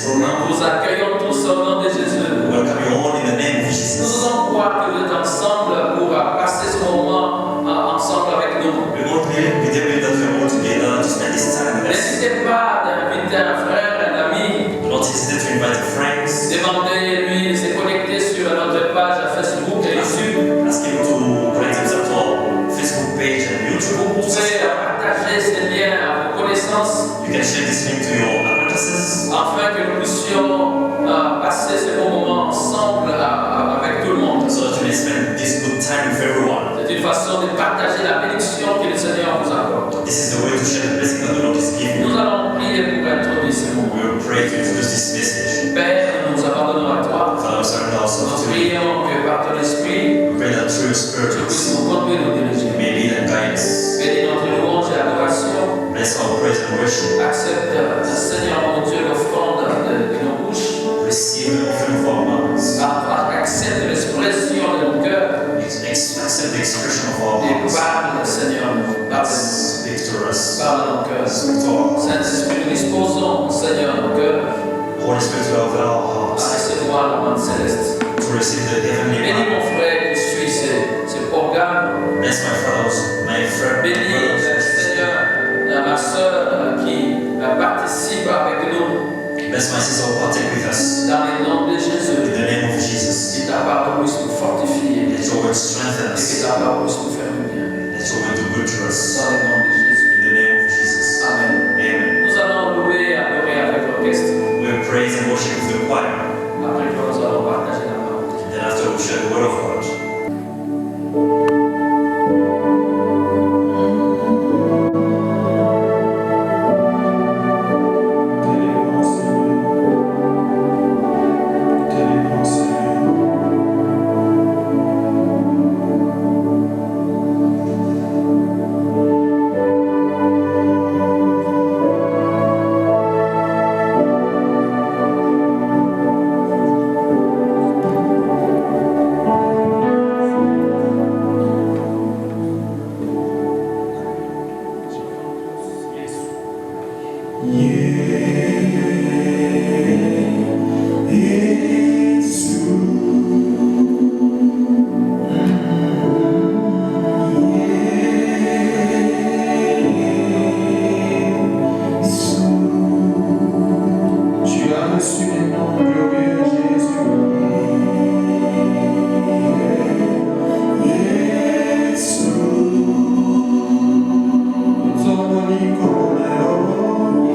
this program. Nous vous accueillons tous au nom de Jésus. Welcome you all in the name of Nous Jesus. allons croire que vous êtes ensemble pour passer ce moment ensemble avec nous. We want to believe that we are all together to spend this time with us. N'hésitez pas d'inviter un frère, un ami. Do not hesitate to invite friends. Demandez-lui de se connecter sur notre page Facebook et YouTube. Ask him to connect himself to our Facebook page and YouTube. Vous pouvez partager ces liens à vos connaissances You can share this link to your acquaintances afin que nous puissions passer ce bon moment ensemble avec tout le monde. so that you may spend this good time with everyone. C'est une façon de partager la bénédiction que le Seigneur vous accorde. This is the way to share the blessing that the Lord is giving Nous you. allons prier pour introduire ce moment. We will pray to introduce this message. Père, nous nous abandonnons à toi. Father, we surrender Nous ourselves to you. prions que par ton esprit, We pray that through your tu Spirit puisses nous conduire, nous you diriger. may lead and guide us. Bénis notre louange et adoration. Bless our praise and worship. Accepte, Seigneur mon Dieu, l'offrande de nos bouches. Receive the offering of our mouths. Accepte l'expression de nos cœurs. Accept the expression of our Et hearts. parle, Seigneur, parle, Speak to us. parle à nos cœurs. Speak to our hearts. Saint-Esprit, nous disposons, Seigneur, nos cœurs Holy Spirit, we open our à hearts recevoir la main céleste. to receive the heavenly Bénis manna. mon frère qui suit ce programme. Bless my brothers, my friends, my Bénis, brothers. Seigneur, ma soeur qui participe avec nous Bless my sister who partake with us. dans le nom de In Jésus. the name of Jesus. Que ta parole puisse nous fortifier Let your word strengthen et que us. ta parole puisse nous faire du bien. Let your word do good to us. Dans le nom de Jésus. In the name of Jesus. Amen. Amen. Nous allons louer et adorer avec l'orchestre. We praise and worship with the choir. Après que nous allons partager la parole. Then after we share the word of God. Tu as reçu les noms glorieux Jésus. Jésus, ton unico leone.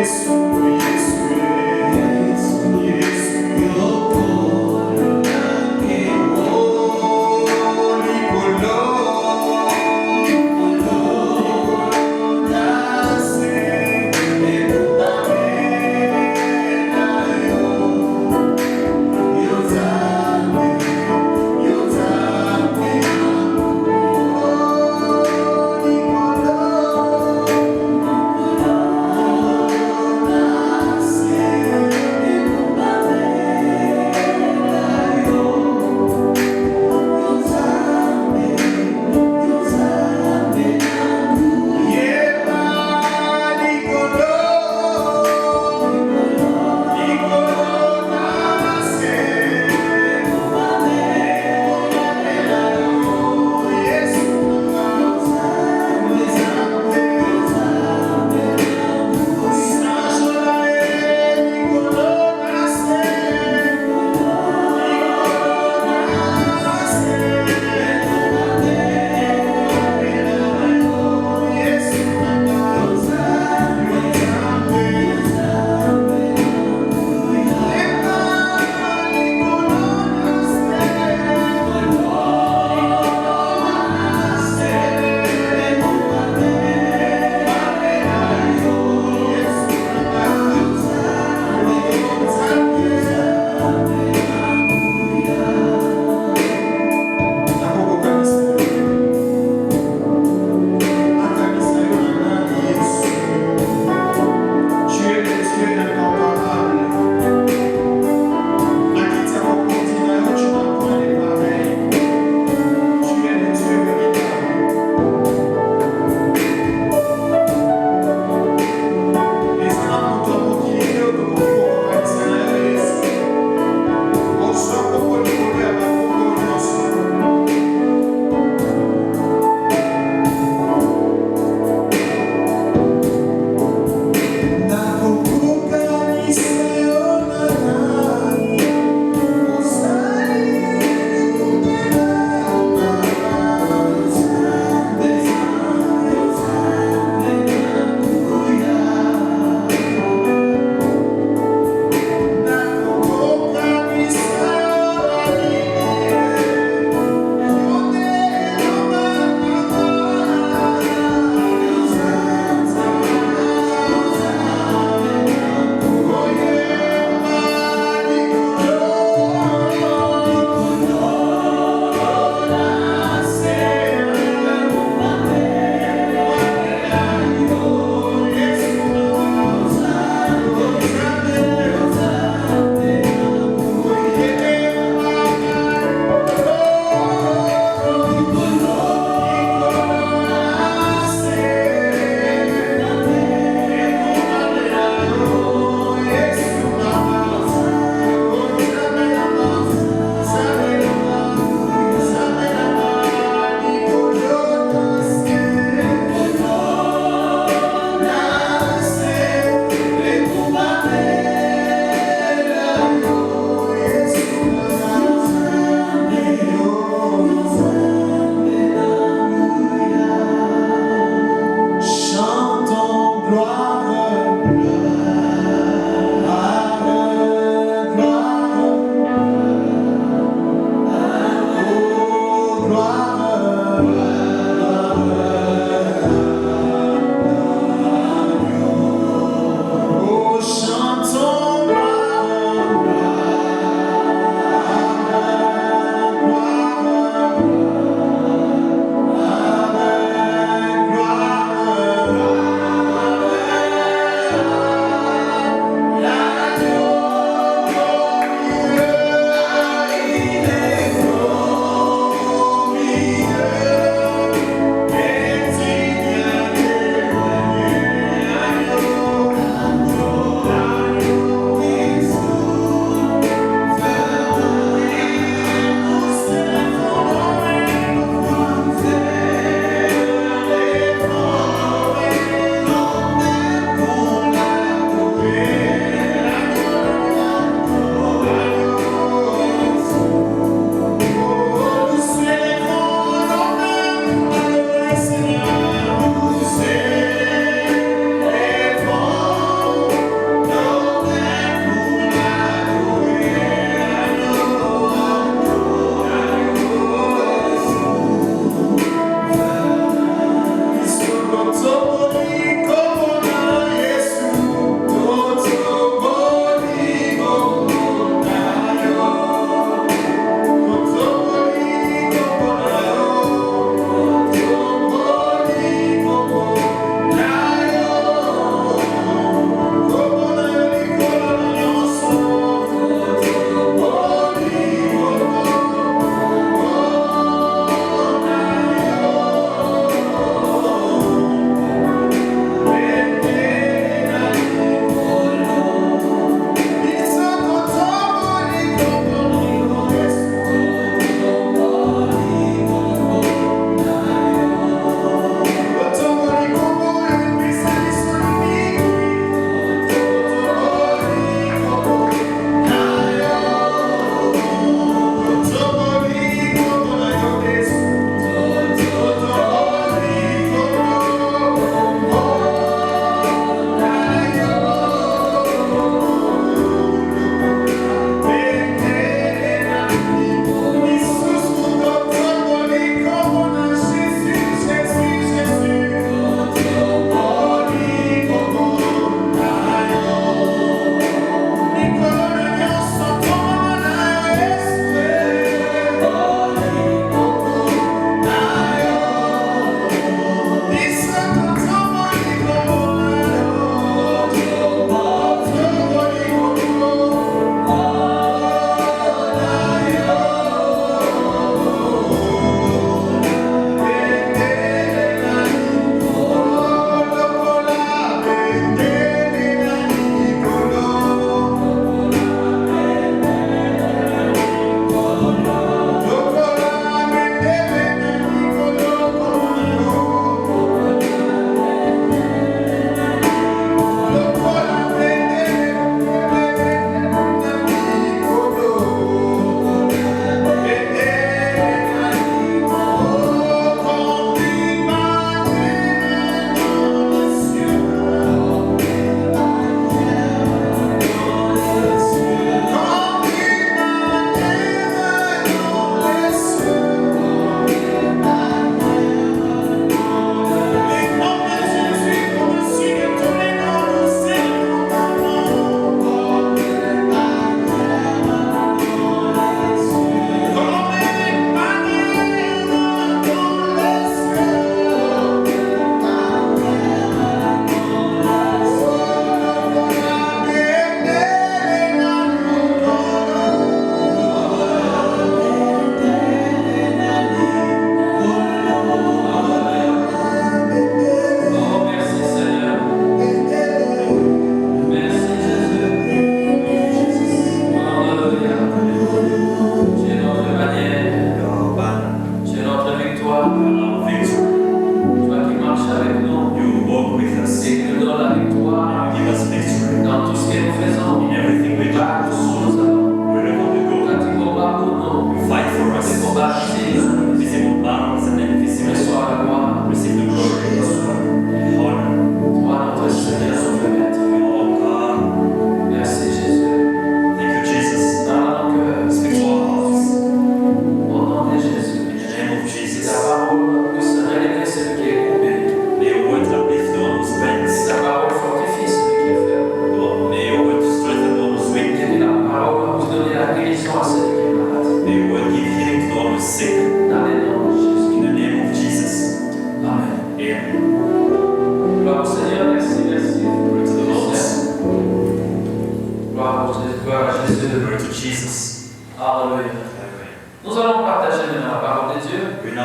Yesu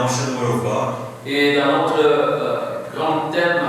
share the word of God. Et dans notre grand thème,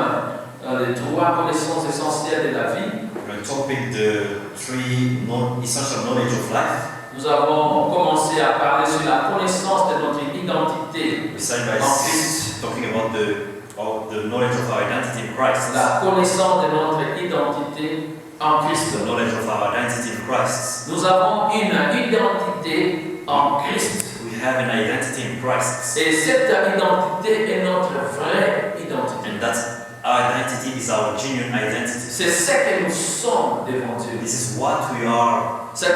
les 3 connaissances essentielles de la vie, The topic, the 3 essential knowledge of life. nous avons commencé à parler sur la connaissance de notre identité We started by en Christ. talking about the knowledge of our identity in Christ. La connaissance de notre identité en Christ. The knowledge of our identity in Christ. Nous avons une identité en Christ. We have an identity in Christ. Et cette identité est notre vraie identité. And that our identity is our genuine identity. C'est ce que nous sommes devant Dieu. This is what we are. C'est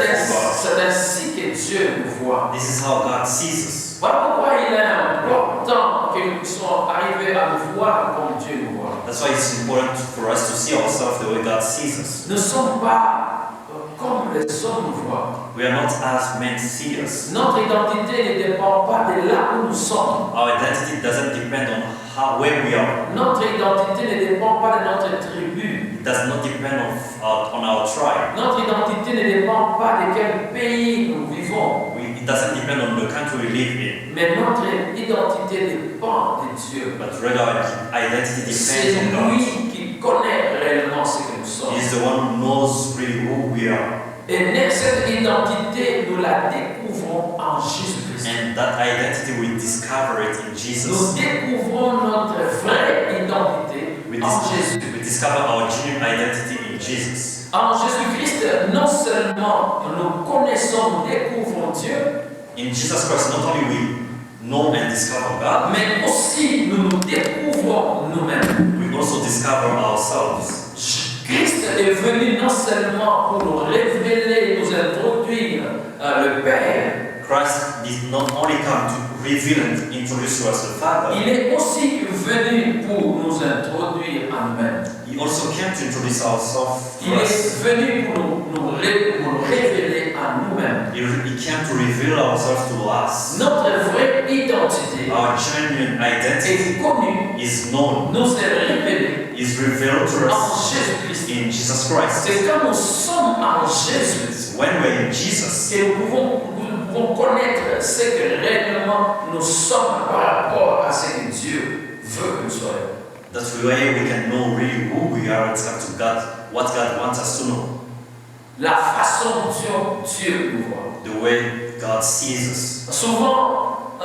ainsi que Dieu nous voit. This is how God sees us. Voilà pourquoi il est important que nous puissions arriver à nous voir comme Dieu nous voit. That's why it's important for us to see ourselves the way God sees us. Nous ne sommes pas comme les hommes nous voient. We are not as men see us. Notre identité ne dépend pas de là où nous sommes. Our identity doesn't depend on where we are. Notre identité ne dépend pas de notre tribu. It does not depend on our tribe. Notre identité ne dépend pas de quel pays nous vivons. It doesn't depend on the country we live in. Mais notre identité dépend de Dieu. But rather our identity C'est depends on God. lui qui connaît réellement ce que nous sommes. He is the one who knows really who we are. Et cette identité, nous la découvrons en Jésus-Christ. And that identity we discover it in Nous Jesus. découvrons notre vraie identité en Jésus. We discover our genuine identity in Jesus. En Jésus-Christ, non seulement nous connaissons, nous découvrons Dieu, In Jesus Christ, not only we know and discover God, mais aussi nous nous découvrons nous-mêmes. we also discover ourselves. Christ est venu non seulement pour nous révéler, nous introduire le Père, Christ did not only come to reveal and introduce to us the Father, il est aussi venu pour nous introduire à nous-mêmes. He also came to introduce ourselves to Il us. est venu pour nous révéler à nous-mêmes. He came to reveal ourselves to us. Notre vraie identité Our genuine identity est connue, is known, nous est révélée is revealed to en us Jésus-Christ. in Jesus Christ. C'est quand nous sommes en Jésus It's when we're in Jesus que nous pouvons connaître ce que réellement nous sommes par rapport à ce que Dieu veut que nous soyons. that's the way we can know really who we are and come to God, what God wants us to know, La façon dont Dieu nous voit. the way God sees us. Souvent,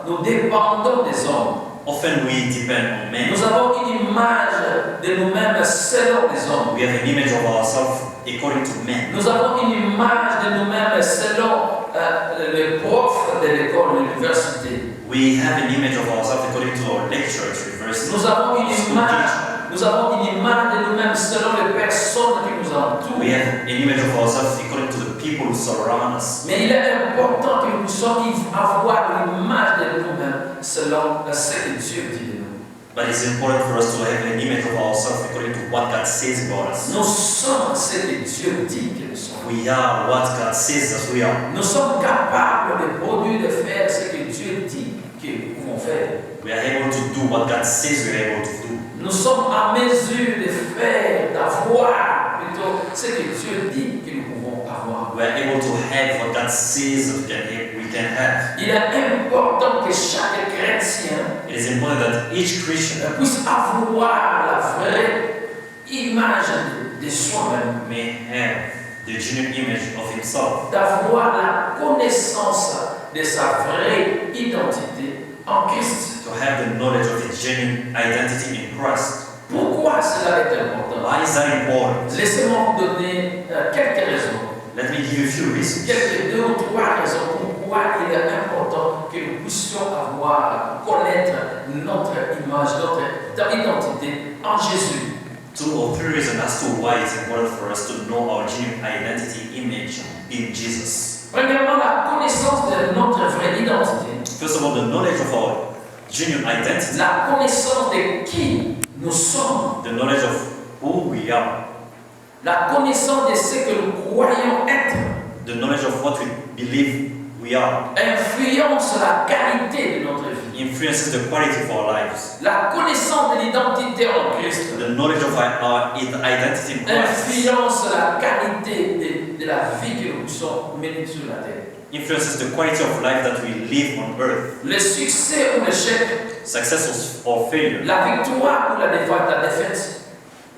nous dépendons des hommes. Often we depend on men. Nous avons une image de nous-mêmes selon les hommes. We have an image of ourselves according to men. Nous avons une image de nous-mêmes selon les profs de l'école, de l'université. We have an image of ourselves according to our lecture at university. Nous avons une School image, teacher. nous avons une image de nous-mêmes selon les personnes qui nous entourent. We have an image of ourselves according to the people who surround us. Mais il est important que nous puissions avoir l'image de nous-mêmes selon ce que Dieu dit de nous. But it's important for us to have an image of ourselves according to what God says about us. Nous sommes ce que Dieu dit que nous sommes. We are what God says that we are. Nous sommes capables de produire, de faire ce que Dieu dit que nous pouvons faire. We are able to do what God says we are able to do. Nous sommes en mesure de faire, d'avoir plutôt ce que Dieu dit que nous pouvons avoir. We are able to have what God says we can have. Il est important que chaque chrétien It is important that each Christian puisse avoir la vraie image de soi-même, may have the genuine image of himself, d'avoir la connaissance de sa vraie identité en Christ. to have the knowledge of his genuine identity in Christ. Pourquoi cela est important? Why is that important? Laissez-moi vous donner quelques raisons, Let me give you a few reasons. quelques 2 ou 3 raisons pourquoi il est important que nous puissions avoir, connaître notre image, notre identité en Jésus. 2 or 3 reasons as to why it's important for us to know our genuine identity image in Jesus. Premièrement, la connaissance de notre vraie identité. First of all, the knowledge of our genuine identity, La connaissance de qui nous sommes. the knowledge of who we are, La connaissance de ce que nous croyons être. the knowledge of what we believe we are, Influence la qualité de notre vie. influences the quality of our lives. La connaissance de l'identité en Christ. The knowledge of our identity in Christ Influence la qualité de la vie que nous sommes menés sur la terre. influences the quality of life that we live on earth. Le succès ou l'échec, Success or failure, la victoire ou la défaite,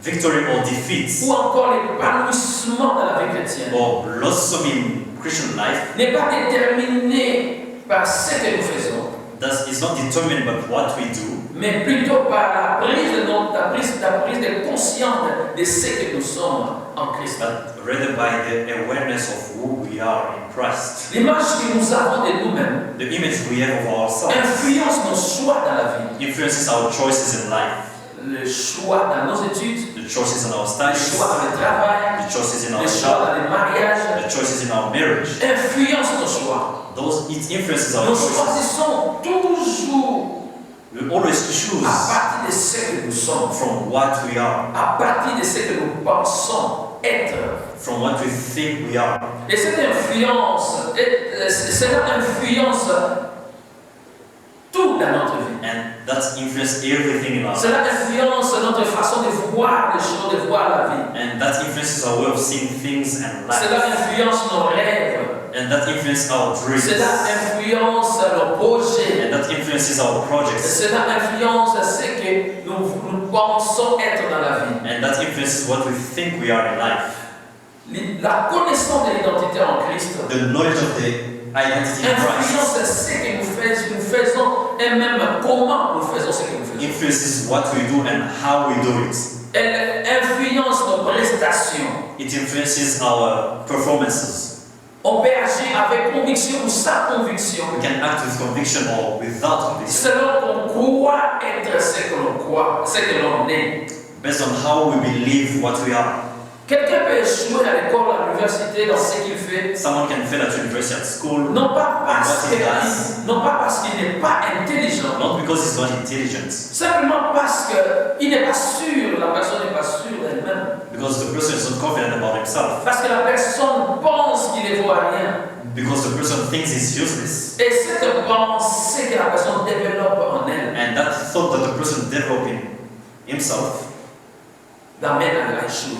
victory or defeat, ou encore l'épanouissement de la vie chrétienne, or blossoming Christian life, n'est pas déterminé par ce que nous faisons, that is not determined by what we do, mais plutôt par la prise de conscience de ce que nous sommes en Christ. but rather by the awareness of who we are in Christ. L'image que nous avons de nous-mêmes The image we have of ourselves influence nos choix dans la vie. influences our choices in life, Le choix dans nos études, the choices in our le studies, choix dans le travail, the choices in our le choix job, dans le mariage, the choices in our marriage. influence nos choix. It influences our Nous choices. choisissons toujours We always choose à partir de ce que nous sommes, from what we are, à partir de ce que nous pensons être. from what we think we are. Et cette influence, cela influence tout dans notre vie. And that influences everything in our life. Cela influence notre façon de voir les choses, de voir la vie. And that influences our way of seeing things and Cela life. influence nos rêves. And that influences our dreams. Cela influence nos projets. And that influences our projects. Cela influence ce que nous pensons être dans la vie. And that influences what we think we are in life. La connaissance de l'identité en Christ The knowledge of the identity in Christ influence ce que nous faisons et même comment nous faisons ce que nous faisons. influences what we do and how we do it. Elle influence nos prestations. It influences our performances. On peut agir avec conviction ou sans conviction, We can act with conviction or without conviction, selon qu'on croit être ce que l'on croit, ce que l'on est. based on how we believe what we are. Quelqu'un peut échouer à l'école, à l'université, dans ce qu'il fait, Someone can fail at university, at school, non pas What he does. parce qu'il n'est pas intelligent, not because he's not intelligent, simplement parce qu'il n'est pas sûr, la personne n'est pas sûre d'elle-même. because the person is not confident about himself, Parce que la personne pense qu'il ne vaut rien. because the person thinks he's useless, Et cette pensée que la personne développe en elle and that thought that the person developed in himself l'amène à échouer.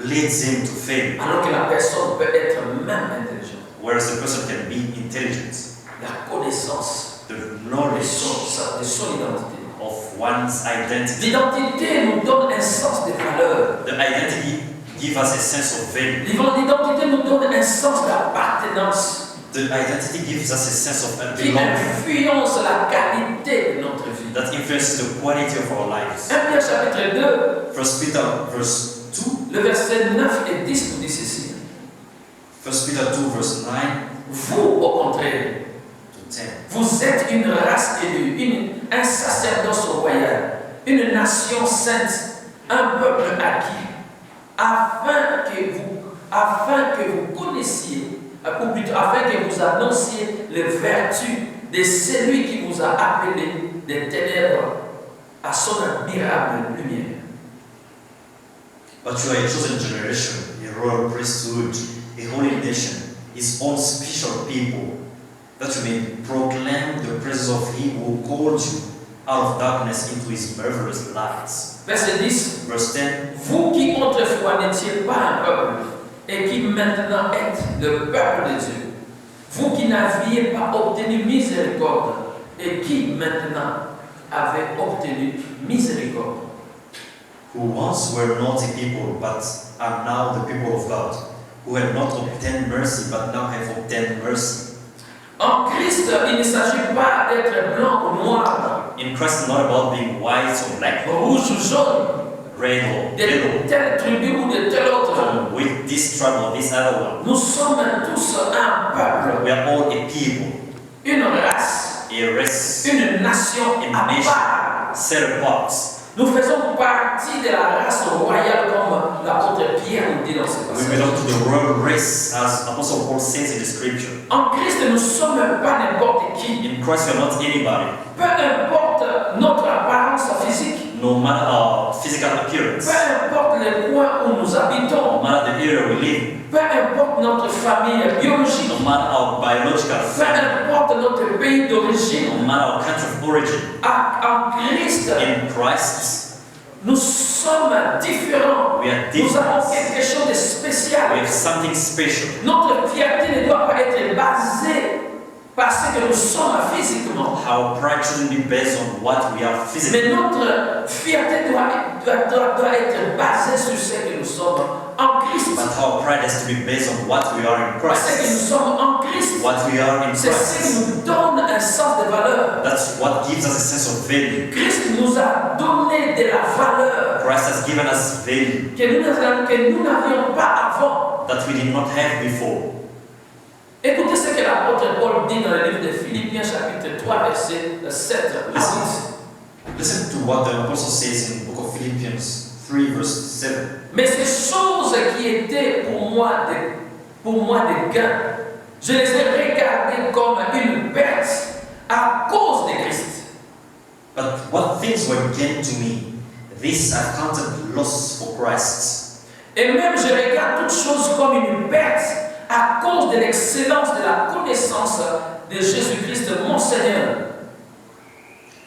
leads him to fail, Alors que la personne peut être même intelligente. whereas the person can be intelligent. La connaissance The de knowledge son identité. of one's identity. L'identité nous donne un sens de valeur. The identity gives us a sense of value. L'identité nous donne un sens d'appartenance The identity gives us a sense of qui belonging influence la qualité de notre vie. that influences the quality of our lives. 1 Pierre chapitre 2, 1 Peter verse 2, le verset 9 et 10 nous dit ceci. 1 Peter 2 verse 9 Vous, au contraire, to 10. vous êtes une race élue, un sacerdoce royal, une nation sainte, un peuple acquis, afin que vous connaissiez, ou plutôt afin que vous annonciez les vertus de celui qui vous a appelé des ténèbres à son admirable lumière. But you are a chosen generation, a royal priesthood, a holy nation, his own special people, that you may proclaim the praises of him who called you out of darkness into his marvelous lights. Verset 10. Verse 10. Vous qui autrefois n'étiez pas un peuple et qui maintenant êtes le peuple de Dieu, vous qui n'aviez pas obtenu miséricorde et qui maintenant avez obtenu miséricorde. Who once were not a people, but are now the people of God, who had not obtained mercy, but now have obtained mercy. En Christ, il ne s'agit pas d'être blanc ou noir, In Christ, it's not about being white or black, rouge ou jaune, red or de yellow, telle tribu ou de telle autre. from with this tribe or this other one. Nous sommes tous un peuple, We are all a people, une race, a race, une nation a à nation, part. set apart. Nous faisons partie de la race royale comme l'apôtre Pierre nous dit dans ce We passage. belong to the royal race, as Apostle Paul says in the scripture. En Christ, nous ne sommes pas n'importe qui. In Christ, we are not anybody, Peu importe notre apparence physique, no matter our physical appearance, peu importe le coin où nous no habitons, matter the area we live, peu importe notre famille biologique, no matter our biological peu family, importe notre pays d'origine. no matter our country of origin. En Christ, In Christ, nous sommes différents. we are Nous avons different. quelque chose de spécial spécial. We have something special. Notre fierté ne doit pas être basée par ce que nous sommes physiquement. Our pride shouldn't be based on what we are physically. Mais notre fierté doit être basée sur ce que nous sommes en Christ. But our pride has to be based on what we are in Parce que nous Christ. sommes en Christ. What we are in C'est ce qui Christ. nous donne un sens de valeur. That's what gives us a sense of value. Christ nous a donné de la valeur Christ has given us value que nous n'avions pas avant. that we did not have before. Écoutez ce que l'apôtre Paul dit dans le livre de Philippiens chapitre 3 verset 7 à 10. Listen to what the apostle says in the book of Philippians 3 verse 7. Mais ces choses qui étaient pour moi des gains, je les ai regardées comme une perte à cause de Christ. But what things were gain to me, this I counted loss for Christ. Et même je regarde toutes choses comme une perte à cause de l'excellence de la connaissance de Jésus-Christ, mon Seigneur.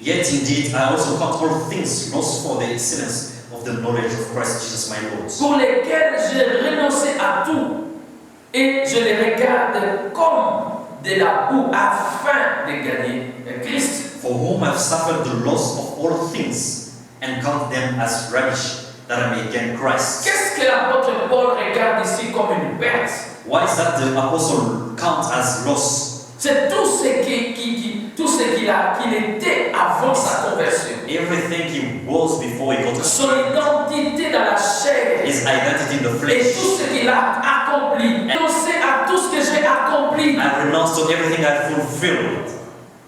Yet indeed I also count all things lost for the excellence of the knowledge of Christ Jesus my Lord, Pour lesquels j'ai renoncé à tout et je les regarde comme de la boue afin de gagner Christ. for whom I have suffered the loss of all things, and count them as rubbish, that I may gain Christ. Qu'est-ce que l'apôtre Paul regarde ici comme une perte? Why is that the apostle count as loss? C'est tout ce qu'il était avant sa conversion. Everything he was before he got to Son identité dans la chair. his identity in the Et flesh. tout ce qu'il a accompli. Renoncé à tout ce que j'ai accompli. I renounce to everything I fulfilled.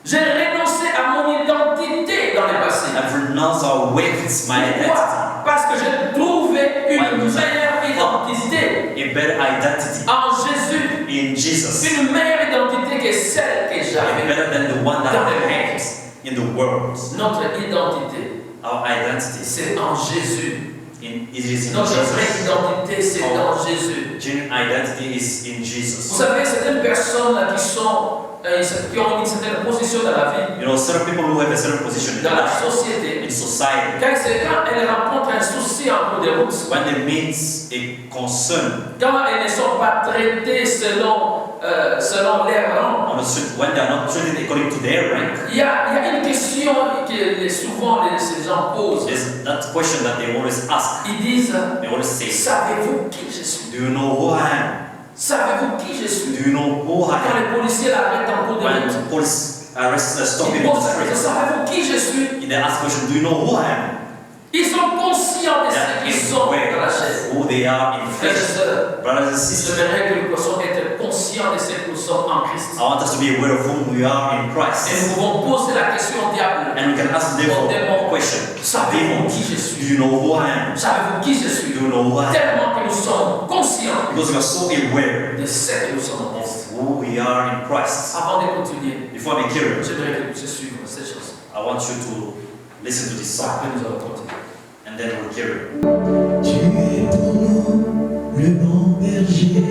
J'ai renoncé à mon identité dans le passé. I've renounced our ways, my identity, Pourquoi? Parce que j'ai trouvé une meilleure identité a better identity en Jésus. in Jesus, Une meilleure identité que celle que j'avais. better than the one that I had in the world. Notre identité, Our identity c'est en Jésus. it is in Notre vraie Jesus. identité, c'est dans Jésus. Genuine identity is in Vous Jesus. savez, certaines personnes qui ont une certaine position dans la vie, You know, certain people who have a certain position in dans la life, société, in society, quand elles rencontrent un souci en cours de route, when they meet a concern quand elles ne sont pas traitées selon leur rang, on the street, when they are not treated according to their rank, il y a une question que souvent ces gens posent. there's that question that they always ask. Ils disent, They always say, savez-vous qui je suis? do you know who I am? Savez-vous qui je suis? Do you know who I Quand am? les policiers l'arrêtent en cours de When route, the police stop ils him in posent the la question, street, savez-vous qui je suis? they ask question, do you know who I am? Ils sont conscients de They ce are qu'ils sont dans la aware chair. of who they are in Frères et flesh. sœurs, Brothers and sisters, j'aimerais que nous puissions être conscients de ce que nous sommes en Christ. I want us to be aware of whom we are in Et nous Christ. pouvons poser la question au diable. And we can ask the devil a question. Savez-vous Devil, qui je do suis? you know who I am? Savez-vous qui je suis? Do you know who I am? Tellement que nous sommes conscients Because we are so aware de ce que nous sommes en Christ. of who we are in Christ. Avant de continuer, Before I be curious, j'aimerais que vous suiviez cette chose. I want you to listen to this song, Après, nous allons continuer. and then we'll carry on. Tu es pour nous le bon berger.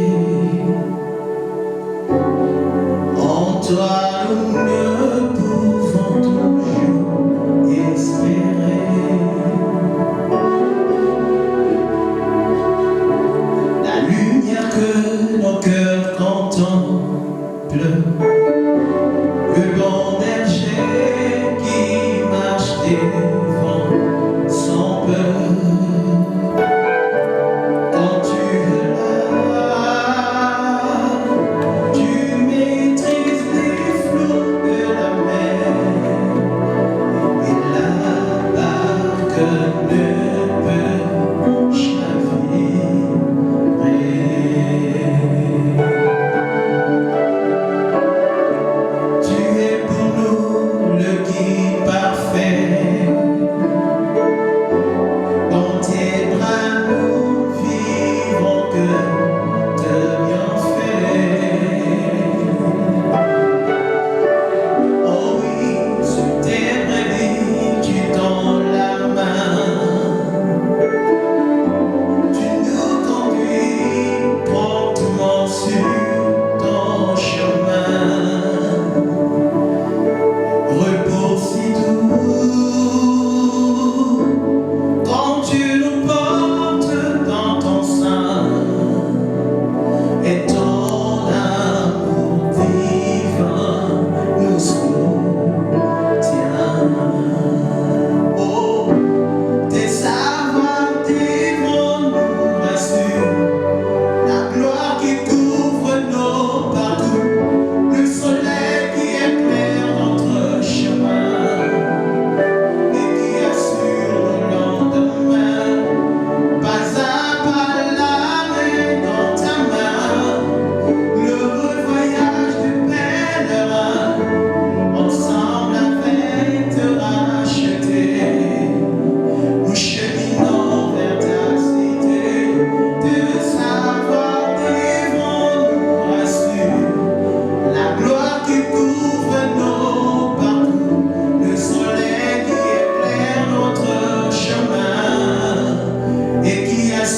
En toi nous ne pouvons toujours espérer. La lumière que nos cœurs contemplent. Le bon berger qui marche devant son peuple.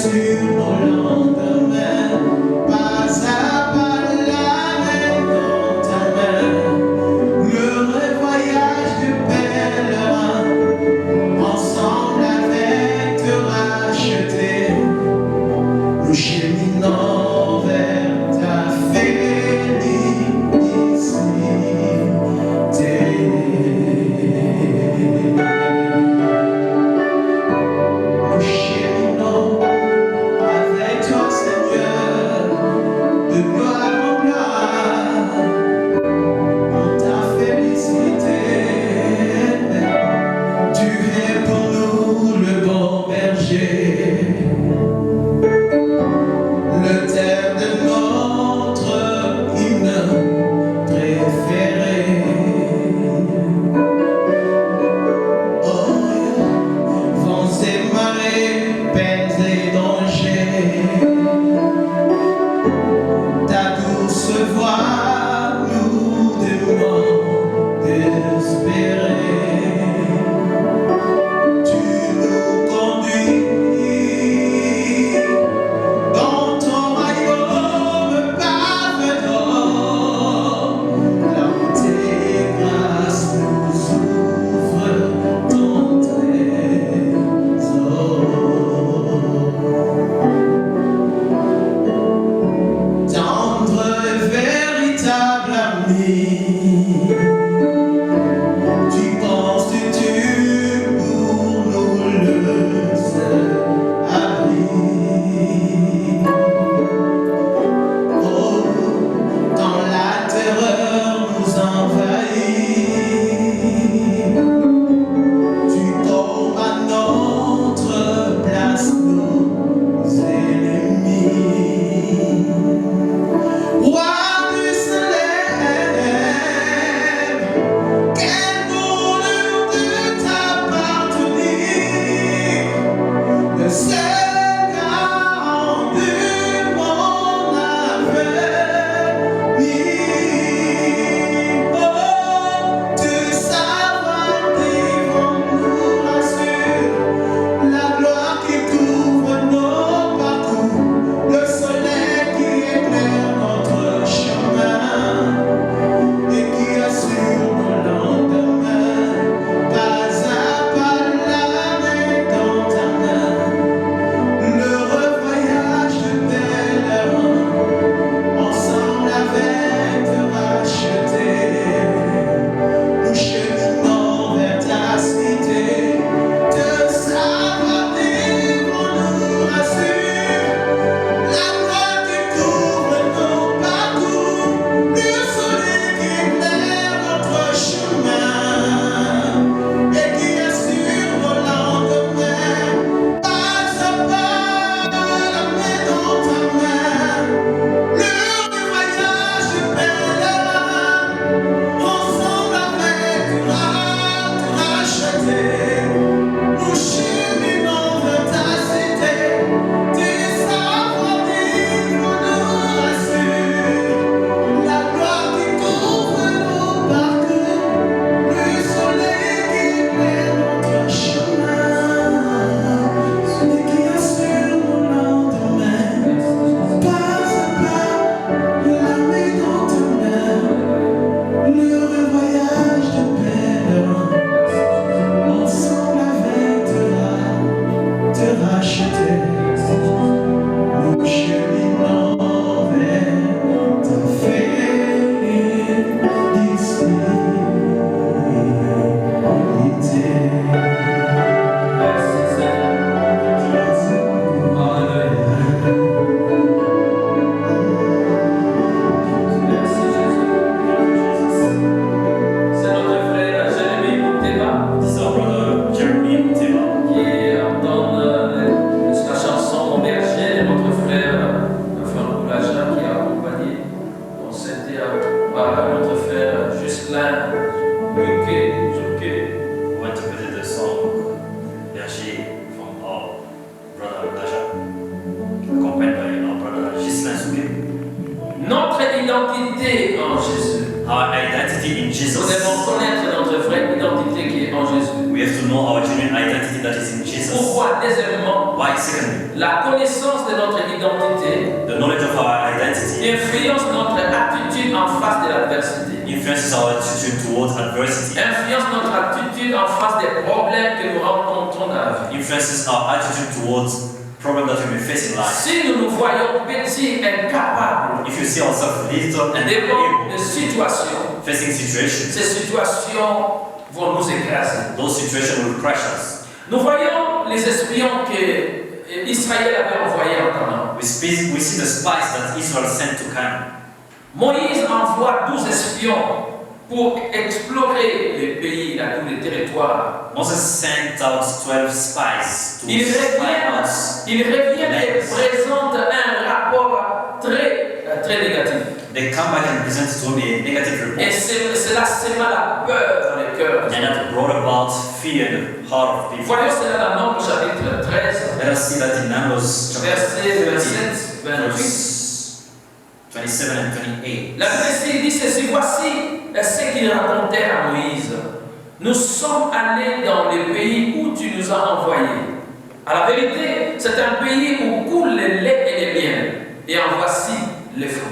assure nos lendemains, pas à pas la main dans ta main. L'heureux voyage de pèlerin, ensemble avec te racheter, nous cheminons vers ta félicité. Nous cheminons avec toi, Seigneur, de gloire en gloire, pour ta félicité. Tu es pour nous le bon berger, le thème de notre hymne préféré. Oh, vents et marées, peines et dangers, ta douce voix nous demande d'espérer. Tu nous conduis dans ton royaume parfait, là où tes grâces nous ouvrent ton trésor. Tendre et véritable ami, tu constitues pour nous le seul abri. Oh, quand la terreur nous envahit, tu tombes à notre place nos ennemis. Roi du soleil, quel bonheur de t'appartenir, le seul garant de mon avenir. Oh, te savoir vivre nous rassure, la gloire qui couvre nos parcours, le soleil qui éclaire notre chemin et qui assure nos lendemains, pas à pas la main dans ta main. L'heureux voyage de pèlerin, ensemble avec te racheter, nous cheminons vers ta cité. Te savoir vivre nous rassure, la gloire qui couvre nos parcours, le soleil qui éclaire notre chemin et qui assure nos lendemains, pas à pas la main dans ta main. L'heureux voyage de pèlerin, ensemble avec te racheter, nous cheminons vers ta cité. Tes savoir vivre nous rassure, la gloire qui couvre nos parcours, le soleil qui éclaire notre chemin et qui assure nos lendemains, pas à pas la main dans ta main. L'heureux voyage de pèlerin, ensemble avec te racheter, nous cheminons vers ta félicité. Merci Seigneur. Alléluia. Merci Jésus. C'est notre frère Jérémie Mouteba This is our brother Jeremy Muteba, qui entend la chanson Mon berger de notre frère Franck Boulaja qui a accompagné. On s'était par notre frère Justin Luquet. who interpreted the song Berger from our brother Daja, accompanied by our brother Gislain Souquet. Notre identité en Jésus. Our identity in Nous Jesus. devons connaître notre vraie identité qui est en Jésus. We have to know our genuine identity that is in Jesus. Pourquoi? Deuxièmement, Why? Secondly, la connaissance de notre identité the knowledge of our identity influence notre attitude en face de l'adversité. influences our attitude towards adversity, Influence notre attitude en face des problèmes que nous rencontrons dans la vie. influences our attitude towards problems that we may face in life. Si nous nous voyons petits, incapables, If you see ourselves little and devant des able, situations, facing situations, ces situations vont nous écraser. those situations will crush us. Nous voyons les espions que Israël avait envoyés en Canaan. We see the spies that Israel sent to Canaan. Moïse envoie 12 espions pour explorer les pays, tous les territoires. Moses sent out 12 spies to Il spy out. revient et présente un rapport très négatif. They come back and present to me a negative Et report. cela sème la peur dans les cœurs. And that brought about fear in the heart of people. Voyons cela dans Nombre chapitre 13, Let us see that in Numbers chapter verset 13, 27, 28. verse 27 and 28. La Bible dit ceci, voici ce qu'il racontait à Moïse. Nous sommes allés dans le pays où tu nous as envoyés. À la vérité, c'est un pays où coule le lait et les miel. Et en voici les fruits.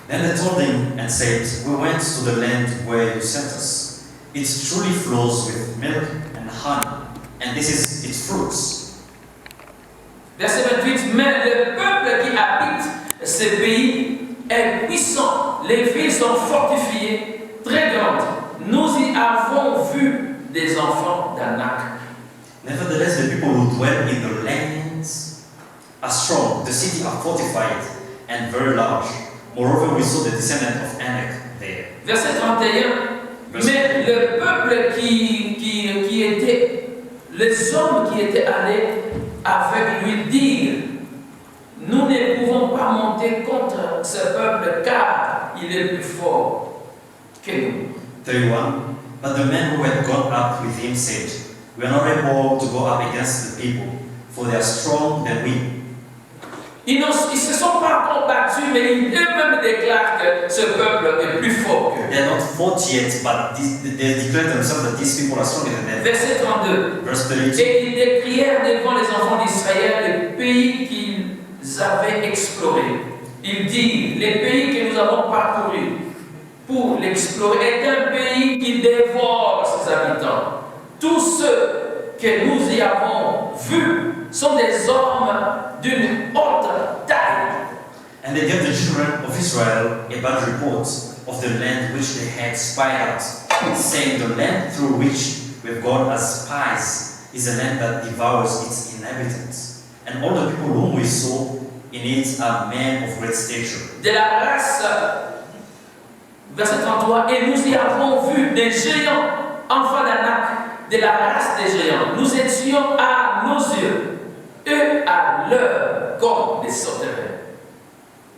Then they told him and said, we went to the land where you sent us. It truly flows with milk and honey, and this is its fruits. Verset 28, mais le peuple qui habite ce pays est puissant. Les villes sont fortifiées, très grandes. Nous y avons vu des enfants d'Anak. Nevertheless, the people who dwell in the lands are strong. The cities are fortified and very large. Moreover, we saw the descendant of Anak there. Verset 31, mais le peuple qui était, les hommes qui étaient allés avec lui dirent, nous ne pouvons pas monter contre ce peuple car il est plus fort que nous. 31. But the men who had gone up with him said, we are not able to go up against the people, for they are stronger than we. Ils ne se sont pas combattus, mais eux-mêmes déclarent que ce peuple est plus fort qu'eux. They are not fought yet, but they declare themselves that these people are stronger than them. Verset 32. Verse 32. Et ils décrièrent devant les enfants d'Israël le pays qu'ils avaient exploré. Ils disent, les pays que nous avons parcourus pour l'explorer est un pays qui dévore ses habitants. Tous ceux que nous y avons vus sont des hommes d'une haute taille. And they gave the children of Israel a bad report of the land which they had spied out, saying, the land through which we've gone as spies is a land that devours its inhabitants. And all the people whom we saw in it are men of great stature. De la race, verset 33, et nous y avons vu des géants, enfants d'Anak, de la race des géants. Nous étions à nos yeux, eux à leur comme des sauterelles.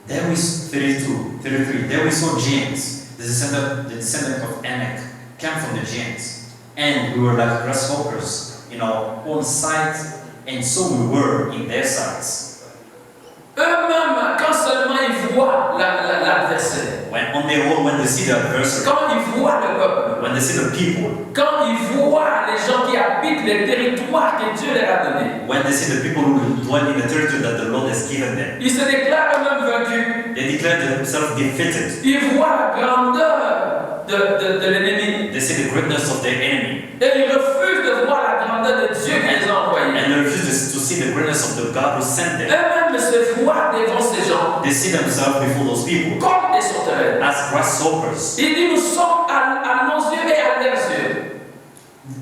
There we 33. There we saw giants, the descendant of Anak, came from the giants, and we were like grasshoppers in our own sight, and so we were in their sights. Eux-mêmes, quand seulement ils voient l'adversaire, On their own, when they see the adversary, quand ils voient le peuple, when they see the people, quand ils voient les gens qui habitent les territoires que Dieu leur a donnés, when they see the people who dwell in the territory that the Lord has given them, ils se déclarent eux-mêmes vaincus. they declare themselves defeated. Ils voient la grandeur de l'ennemi. They see the greatness of their enemy, Et ils refusent de voir la grandeur de Dieu qui les a envoyés. and they refuse to see the greatness of the God who sent them. Eux-mêmes se voient devant ces gens They see themselves before those people comme des sauterelles. as grasshoppers. Il dit, nous sommes à nos yeux et à leurs yeux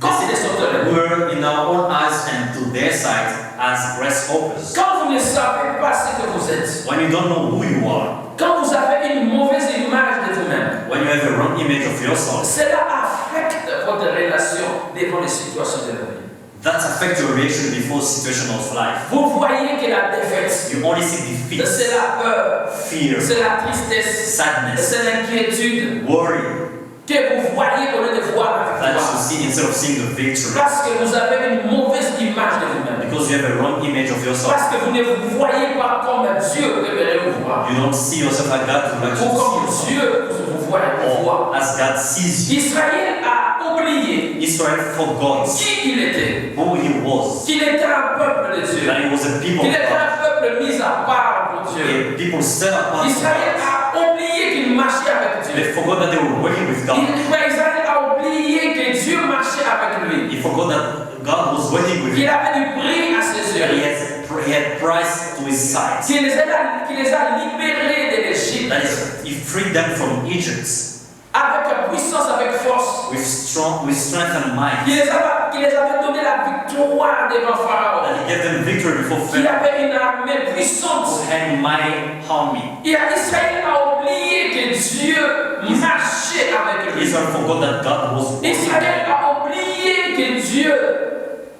comme des sauterelles. We're in our own eyes and to their sight as grasshoppers. Quand vous ne savez pas ce que vous êtes, When you don't know who you are, quand vous avez une mauvaise image de vous-même, when you have a wrong image of yourself, cela affecte votre relation devant les situations de la vie. that affects your reaction before situation of life. Vous voyez que la défaite, You only see defeat, c'est la peur, fear, c'est la tristesse, sadness, c'est l'inquiétude worry, que vous voyez au lieu de voir la that you victoire. see instead of seeing the victory. Parce que vous avez une mauvaise image de vous-même. Because you have a wrong image of yourself. Parce que vous ne vous voyez pas comme Dieu aimerait vous voir. You don't see yourself like God would like Ou you comme to see yourself. Dieu vous voit et vous voit. or as God sees you. Israël a oublié Israel forgot qui il était, who he was, qu'il était un peuple de Dieu, that he was a people qu'il of était God, un peuple mis à part pour Dieu. a people set apart for Israël God. a oublié qu'il marchait avec Dieu. They forgot that they were working with God. Israël a oublié que Dieu marchait avec lui, He forgot that God was working with qu'il him. avait du prix à ses That yeux, he had price to his sight. qu'il les a libérés de l'Égypte That is, he freed them from Egypt avec puissance, avec force. with strength and might. Qu'il les avait donné la victoire devant Pharaon. That he gave them victory before Qu'il Pharaoh. avait une armée Who puissante. had mighty army. Et Israël a oublié que Dieu marchait avec lui. Israel forgot that God was working. Israël a oublié que Dieu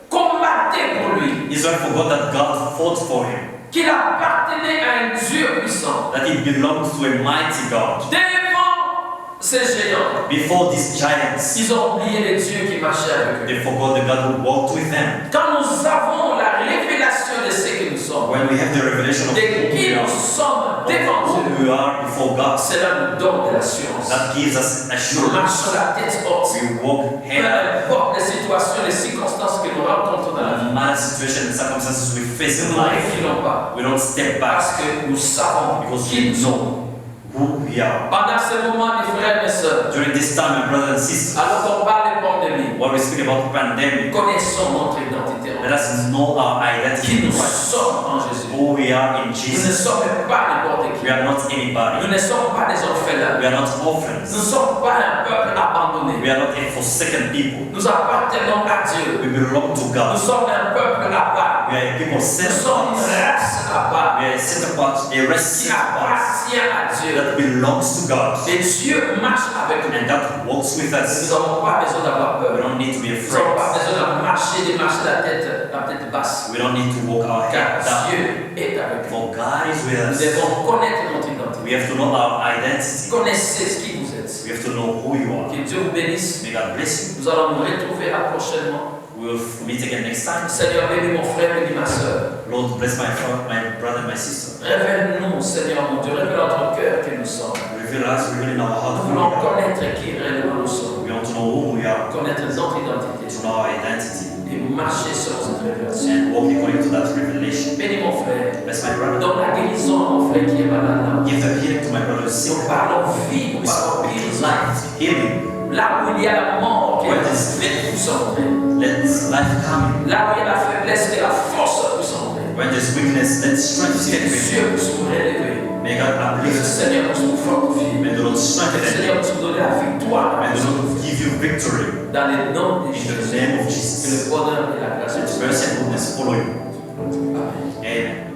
combattait pour lui. Israel forgot that God fought for him. Qu'il appartenait à un Dieu puissant. That he belonged to a mighty God. Devant ces géants, Before these giants, ils ont oublié le Dieu qui marchait avec eux. they forgot the God who walked with them. Quand nous avons la révélation de ce que nous sommes, When we have the revelation of de who qui we nous are, sommes devant of Dieu, who we are before God, cela nous donne de l'assurance. that gives us Nous assurance. marchons la tête haute. We walk Peu hand up. importe les situations, les circonstances que nous rencontrons dans la vie, No matter situation and circumstances we face in nous ne life, reculons pas we don't step back parce que nous savons because qui we nous sommes. know who we are. Pendant ce moment, mes frères et mes sœurs, During this time, my brothers and sisters, alors qu'on parle de pandémie, while we speak about pandemic, connaissons notre identité en let us know our identity qui in nous Christ. sommes en Jésus. Who we are in Nous ne Jesus. sommes pas n'importe qui. We are not Nous anybody. ne sommes pas des orphelins. We are not Nous ne orphans. sommes pas un peuple abandonné. We are not a forsaken people. Nous appartenons à Dieu. We belong to Nous God. sommes un peuple à part. We are a people Nous set sommes une apart. race à part We are set apart, a race qui set apart appartient à Dieu. that belongs to God. Et Dieu marche avec nous. And that walks with Nous us. n'avons pas besoin d'avoir We peur. don't need to be Nous n'avons pas afraid. besoin de marcher la tête basse. We don't need to walk our Car head down. Dieu est avec nous. For God is with Nous us. devons connaître notre identité. We have to know our identity. Connaissez ce qui vous êtes. We have to know who you are. Que Dieu vous bénisse. May God bless Nous allons nous retrouver là prochainement. you. We'll meet again next time. Seigneur, bénis mon frère, bénis ma soeur. Lord, bless my brother and my sister. Révèle-nous, Seigneur mon Dieu, révèle notre cœur qui nous sommes. Reveal us, reveal in our heart Nous who we voulons are. connaître qui réellement nous sommes. We want to know who we are, Connaître notre identité. to know our identity, Et marcher selon cette révélation. and walk according to that revelation. Bénis mon frère. Bless my brother. Donne la guérison à mon frère qui est malade là. Give the healing to my brother who's Si sick. nous parlons vie, nous We parlons speak guérison. life, healing. Là où il y a la mort, que Where la is vie puisse entrer. Let life come. Là où il y a la faiblesse, que la force puisse entrer. When there's weakness, let strength Que get with Dieu puisse nous relever. May God Que le uplift. Seigneur puisse nous fortifier. May the Lord Que le strengthen Seigneur you. puisse nous donner la victoire. May the Lord give you victory. Dans le nom de In the Jésus. name of Que Jesus. le bonheur et la grâce Let du mercy Seigneur. and goodness follow you. Amen. Amen.